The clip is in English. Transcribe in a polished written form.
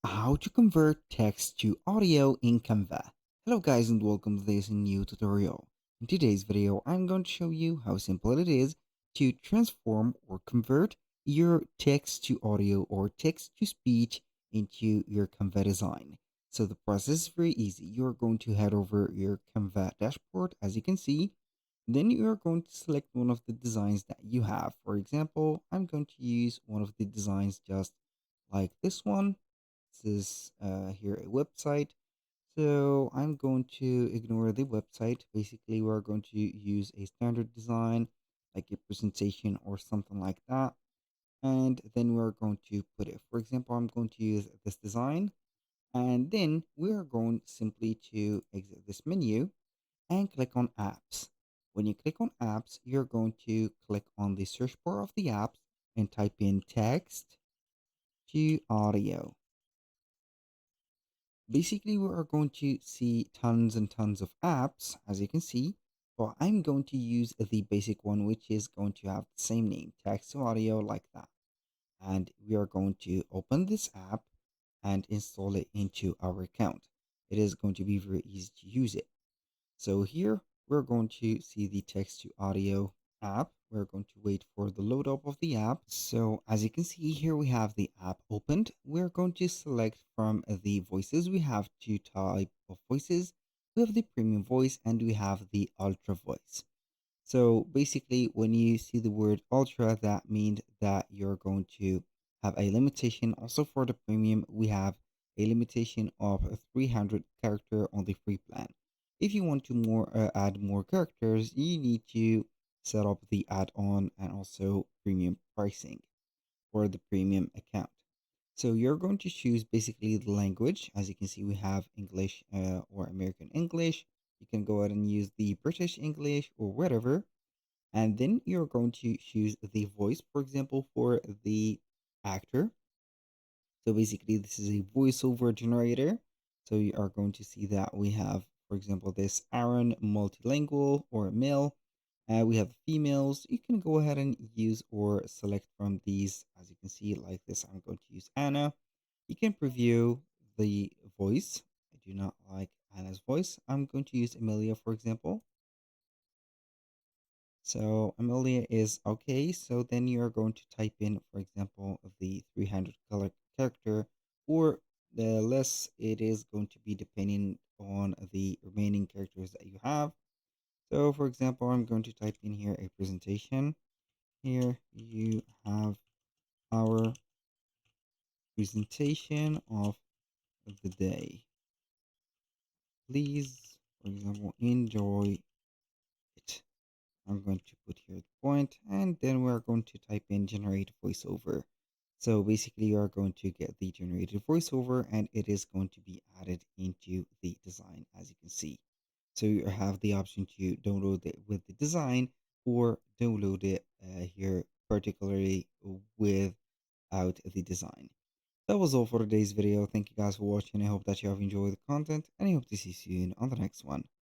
How to convert text to audio in Canva. Hello guys and welcome to this new tutorial. In today's video, I'm going to show you how simple it is to transform or convert your text to audio or text to speech into your Canva design. So the process is very easy. You're going to head over your Canva dashboard as you can see. Then you're going to select one of the designs that you have. For example, I'm going to use one of the designs just like this one. This is here a website. So I'm going to ignore the website. Basically, we're going to use a standard design, like a presentation or something like that. And then we're going to put it. For example, I'm going to use this design. And then we are going simply to exit this menu and click on apps. When you click on apps, you're going to click on the search bar of the apps and type in text to audio. Basically, we are going to see tons and tons of apps, as you can see, but I'm going to use the basic one, which is going to have the same name, text to audio, like that. And we are going to open this app and install it into our account. It is going to be very easy to use it. So here we're going to see the text to audio app. We're going to wait for the load up of the app. So as you can see here, we have the app opened. We're going to select from the voices. We have two type of voices. We have the premium voice and we have the ultra voice. So basically, when you see the word ultra, that means that you're going to have a limitation. Also for the premium, we have a limitation of 300 character on the free plan. If you want to add more characters, you need to set up the add-on and also premium pricing for the premium account. So you're going to choose basically the language. As you can see, we have English or American English. You can go ahead and use the British English or whatever, and then you're going to choose the voice, for example, for the actor. So basically, this is a voiceover generator. So you are going to see that we have, for example, this Aaron multilingual or male. We have females. You can go ahead and use or select from these. As you can see, like this, I'm going to use Anna. You can preview the voice. I do not like Anna's voice. I'm going to use Amelia, for example. So Amelia is okay. So then you're going to type in, for example, the 300 color character, or the less it is going to be depending on the remaining characters that you have. So for example, I'm going to type in here a presentation. Here you have our presentation of the day. Please, for example, enjoy it. I'm going to put here the point, and then we're going to type in generate voiceover. So basically, you are going to get the generated voiceover, and it is going to be added into the design, as you can see. So you have the option to download it with the design or download it here, particularly without the design. That was all for today's video. Thank you guys for watching. I hope that you have enjoyed the content, and I hope to see you soon on the next one.